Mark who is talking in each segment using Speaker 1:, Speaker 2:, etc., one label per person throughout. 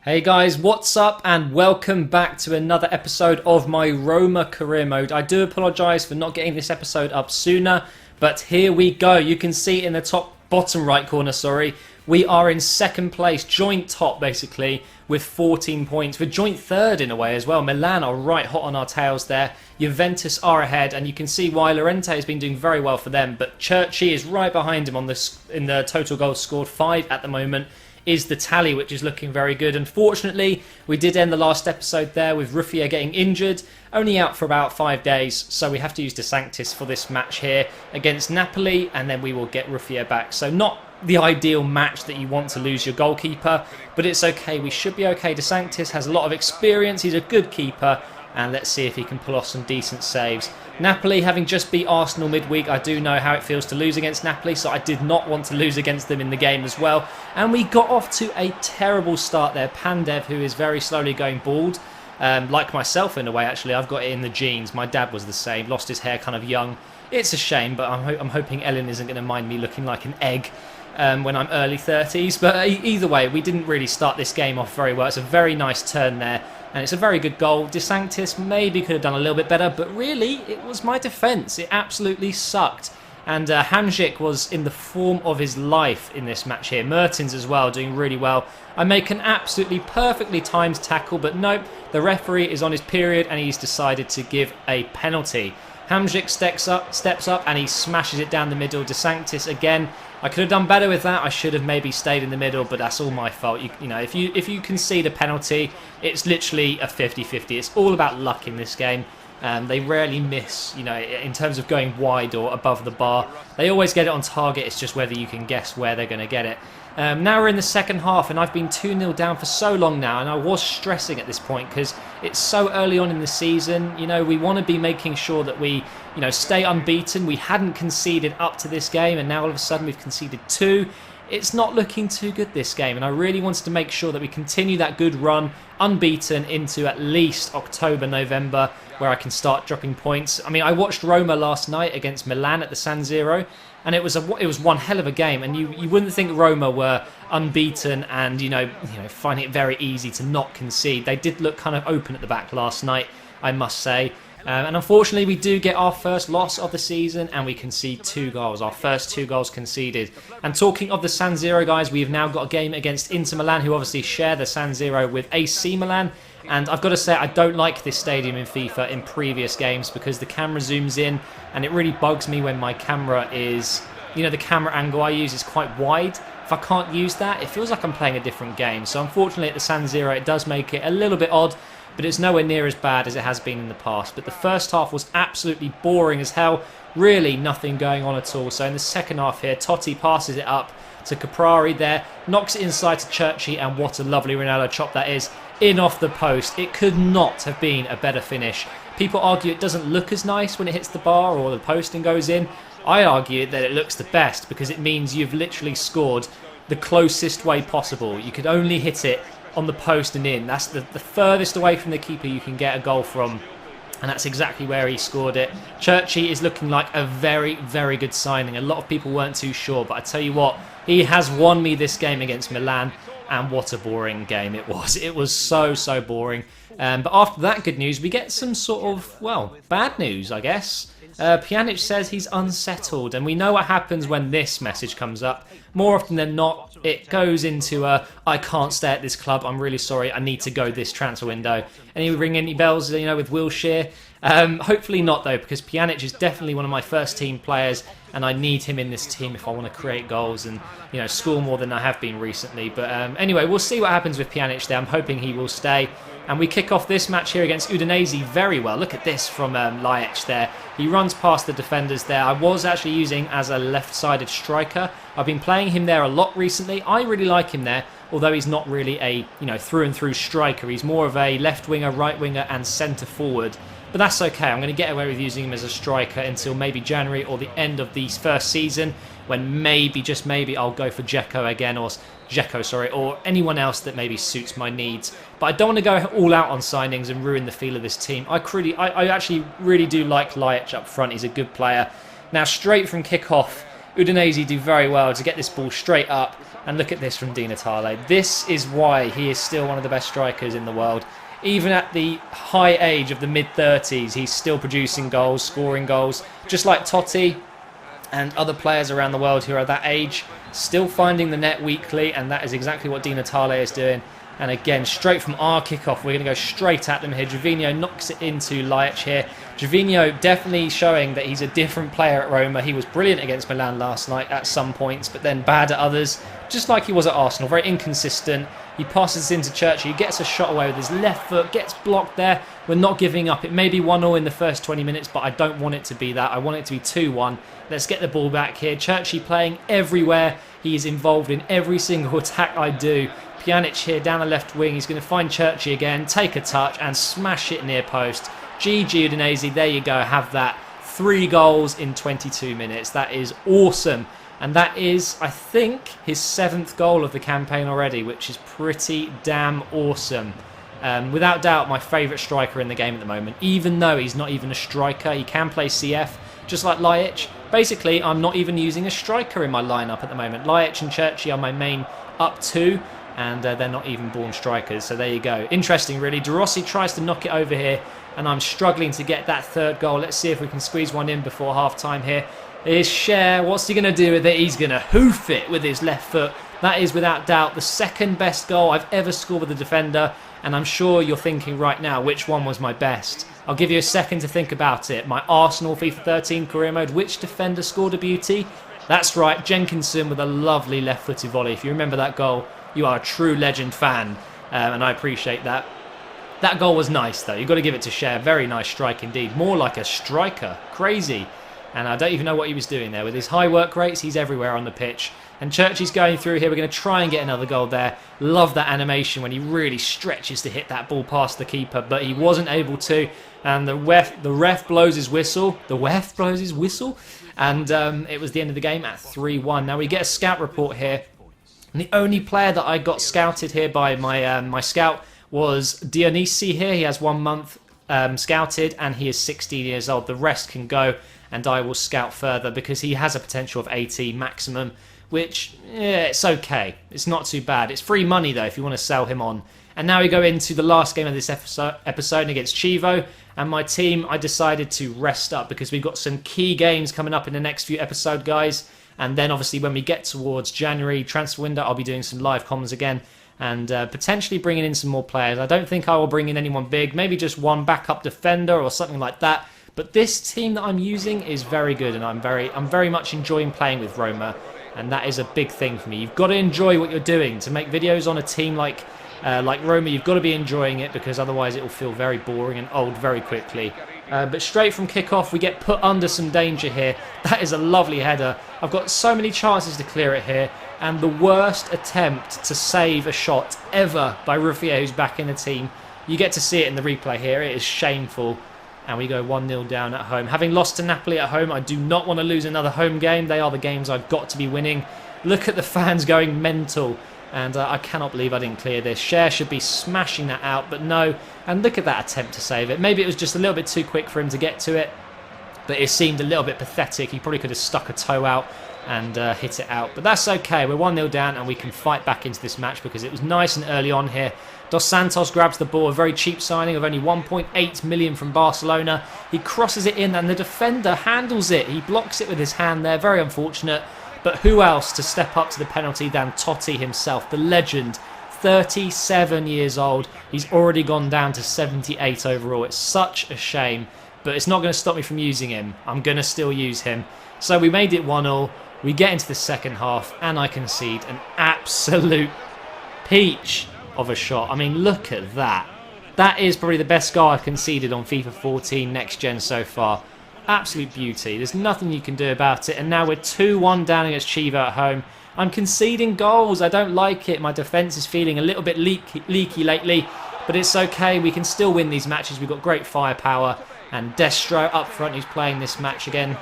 Speaker 1: Hey guys, what's up and welcome back to another episode of my Roma career mode. I do apologise for not getting this episode up sooner, but here we go. You can see in the bottom right corner, we are in second place, joint top basically, with 14 points. We're joint third in a way as well. Milan are right hot on our tails there. Juventus are ahead, and you can see why Llorente has been doing very well for them, but Churchy is right behind him in the total goals scored, 5 at the moment. Is the tally, which is looking very good. Unfortunately, we did end the last episode there with Ruffier getting injured, only out for about 5 days, so we have to use De Sanctis for this match here against Napoli, and then we will get Ruffier back. So not the ideal match that you want to lose your goalkeeper, but it's okay, we should be okay. De Sanctis has a lot of experience, he's a good keeper, and let's see if he can pull off some decent saves. Napoli, having just beat Arsenal midweek, I do know how it feels to lose against Napoli, so I did not want to lose against them in the game as well. And we got off to a terrible start there. Pandev, who is very slowly going bald, like myself in a way actually, I've got it in the genes. My dad was the same, lost his hair kind of young. It's a shame, but I'm hoping Ellen isn't going to mind me looking like an egg when I'm early 30s. But either way, we didn't really start this game off very well. It's a very nice turn there. And it's a very good goal. De Sanctis maybe could have done a little bit better, but really, it was my defence. It absolutely sucked. And Hamsik was in the form of his life in this match here. Mertens as well, doing really well. I make an absolutely perfectly timed tackle, but nope, the referee is on his period and he's decided to give a penalty. Hamsik steps up and he smashes it down the middle. De Sanctis again. I could have done better with that. I should have maybe stayed in the middle, but that's all my fault. You know, if you concede a penalty, it's literally a 50-50. It's all about luck in this game. They rarely miss, you know, in terms of going wide or above the bar. They always get it on target. It's just whether you can guess where they're going to get it. Now we're in the second half, and I've been 2-0 down for so long now, and I was stressing at this point because it's so early on in the season. You know, we want to be making sure that we, you know, stay unbeaten. We hadn't conceded up to this game, and now all of a sudden we've conceded 2. It's not looking too good this game, and I really wanted to make sure that we continue that good run unbeaten into at least October, November, where I can start dropping points. I mean, I watched Roma last night against Milan at the San Siro, and it was one hell of a game. And you wouldn't think Roma were unbeaten and you know finding it very easy to not concede. They did look kind of open at the back last night, I must say. And unfortunately, we do get our first loss of the season, and we concede 2 goals. Our first 2 goals conceded. And talking of the San Siro, guys, we have now got a game against Inter Milan, who obviously share the San Siro with AC Milan. And I've got to say, I don't like this stadium in FIFA in previous games because the camera zooms in, and it really bugs me when my camera is, you know, the camera angle I use is quite wide. If I can't use that, it feels like I'm playing a different game. So unfortunately, at the San Siro, it does make it a little bit odd, but it's nowhere near as bad as it has been in the past. But the first half was absolutely boring as hell. Really nothing going on at all. So in the second half here, Totti passes it up to Caprari there, knocks it inside to Churchy, and what a lovely Ronaldo chop that is, in off the post. It could not have been a better finish. People argue it doesn't look as nice when it hits the bar or the post and goes in. I argue that it looks the best because it means you've literally scored the closest way possible. You could only hit it on the post and in. That's the furthest away from the keeper you can get a goal from, and that's exactly where he scored it. Churchy is looking like a very, very good signing. A lot of people weren't too sure, but I tell you what, he has won me this game against Milan, and what a boring game it was. It was so, so boring. But after that good news, we get some sort of, well, bad news, I guess. Pjanic says he's unsettled, and we know what happens when this message comes up. More often than not, it goes into I can't stay at this club, I'm really sorry, I need to go this transfer window. Any ring any bells, you know, with Wilshere? Hopefully not though, because Pjanic is definitely one of my first team players, and I need him in this team if I want to create goals and, you know, score more than I have been recently. But anyway, we'll see what happens with Pjanic there. I'm hoping he will stay. And we kick off this match here against Udinese very well. Look at this from Lajec there. He runs past the defenders there. I was actually using as a left-sided striker. I've been playing him there a lot recently. I really like him there, although he's not really a, you know, through-and-through striker. He's more of a left winger, right winger, and centre forward. But that's okay. I'm going to get away with using him as a striker until maybe January or the end of the first season, when maybe, just maybe, I'll go for Dzeko again, or anyone else that maybe suits my needs. But I don't want to go all out on signings and ruin the feel of this team. I actually really do like Lajec up front. He's a good player. Now, straight from kick-off, Udinese do very well to get this ball straight up, and look at this from Di Natale. This is why he is still one of the best strikers in the world. Even at the high age of the mid-30s, he's still producing goals, scoring goals, just like Totti and other players around the world who are at that age, still finding the net weekly, and that is exactly what Di Natale is doing. And again, straight from our kickoff, we're going to go straight at them here. Gervinho knocks it into Laic here. Gervinho definitely showing that he's a different player at Roma. He was brilliant against Milan last night at some points, but then bad at others, just like he was at Arsenal. Very inconsistent. He passes into Churchill. He gets a shot away with his left foot, gets blocked there. We're not giving up. It may be 1-0 in the first 20 minutes, but I don't want it to be that. I want it to be 2-1. Let's get the ball back here. Churchill playing everywhere. He is involved in every single attack I do. Pjanic here down the left wing. He's going to find Churchill again, take a touch and smash it near post. GG Udinese, there you go, have that. 3 goals in 22 minutes. That is awesome. And that is, I think, his 7th goal of the campaign already, which is pretty damn awesome. Without doubt, my favourite striker in the game at the moment. Even though he's not even a striker, he can play CF, just like Laic. Basically, I'm not even using a striker in my lineup at the moment. Laic and Churchill are my main up 2. And they're not even born strikers, so there you go. Interesting, really. De Rossi tries to knock it over here, and I'm struggling to get that 3rd goal. Let's see if we can squeeze one in before half-time here. Here's Cher. What's he going to do with it? He's going to hoof it with his left foot. That is, without doubt, the 2nd best goal I've ever scored with a defender, and I'm sure you're thinking right now, which one was my best? I'll give you a second to think about it. My Arsenal FIFA 13 career mode, which defender scored a beauty? That's right, Jenkinson with a lovely left-footed volley. If you remember that goal, you are a true legend fan, and I appreciate that. That goal was nice, though. You've got to give it to Cher. Very nice strike indeed. More like a striker. Crazy. And I don't even know what he was doing there. With his high work rates, he's everywhere on the pitch. And Churchy's going through here. We're going to try and get another goal there. Love that animation when he really stretches to hit that ball past the keeper, but he wasn't able to. And the ref blows his whistle. The ref blows his whistle. And it was the end of the game at 3-1. Now we get a scout report here. And the only player that I got scouted here by my scout was Dionisi here. He has 1 month scouted and he is 16 years old. The rest can go and I will scout further because he has a potential of 80 maximum, which, yeah, it's okay. It's not too bad. It's free money though if you want to sell him on. And now we go into the last game of this episode against Chievo. And my team, I decided to rest up because we've got some key games coming up in the next few episodes, guys. And then obviously when we get towards January transfer window, I'll be doing some live comms again and potentially bringing in some more players. I don't think I will bring in anyone big, maybe just one backup defender or something like that. But this team that I'm using is very good, and I'm very much enjoying playing with Roma, and that is a big thing for me. You've got to enjoy what you're doing to make videos on a team like Roma. You've got to be enjoying it because otherwise it will feel very boring and old very quickly. But straight from kickoff, we get put under some danger here. That is a lovely header. I've got so many chances to clear it here. And the worst attempt to save a shot ever by Ruffier, who's back in the team. You get to see it in the replay here. It is shameful. And we go 1-0 down at home. Having lost to Napoli at home, I do not want to lose another home game. They are the games I've got to be winning. Look at the fans going mental. And I cannot believe I didn't clear this. Cher should be smashing that out, but no. And look at that attempt to save it. Maybe it was just a little bit too quick for him to get to it. But it seemed a little bit pathetic. He probably could have stuck a toe out and hit it out. But that's okay. We're 1-0 down and we can fight back into this match because it was nice and early on here. Dos Santos grabs the ball, a very cheap signing of only 1.8 million from Barcelona. He crosses it in and the defender handles it. He blocks it with his hand there. Very unfortunate. But who else to step up to the penalty than Totti himself, the legend, 37 years old. He's already gone down to 78 overall. It's such a shame, but it's not going to stop me from using him. I'm going to still use him. So we made it 1-0. We get into the second half, and I concede an absolute peach of a shot. I mean, look at that. That is probably the best goal I've conceded on FIFA 14 Next Gen so far. Absolute beauty. There's nothing you can do about it. And now we're 2-1 down against Chievo at home. I'm conceding goals. I don't like it. My defence is feeling a little bit leaky lately. But it's okay. We can still win these matches. We've got great firepower. And Destro up front, who's playing this match again.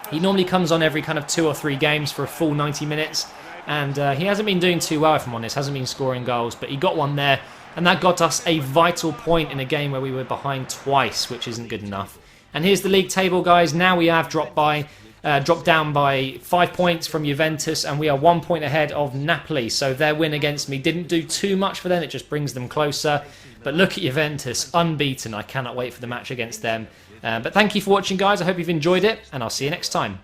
Speaker 1: He normally comes on every kind of 2 or 3 games for a full 90 minutes. And he hasn't been doing too well, if I'm honest. Hasn't been scoring goals. But he got one there. And that got us a vital point in a game where we were behind twice, which isn't good enough. And here's the league table, guys. Now we have dropped by dropped down by 5 points from Juventus, and we are 1 point ahead of Napoli. So their win against me didn't do too much for them. It just brings them closer. But look at Juventus, unbeaten. I cannot wait for the match against them. But thank you for watching, guys. I hope you've enjoyed it, and I'll see you next time.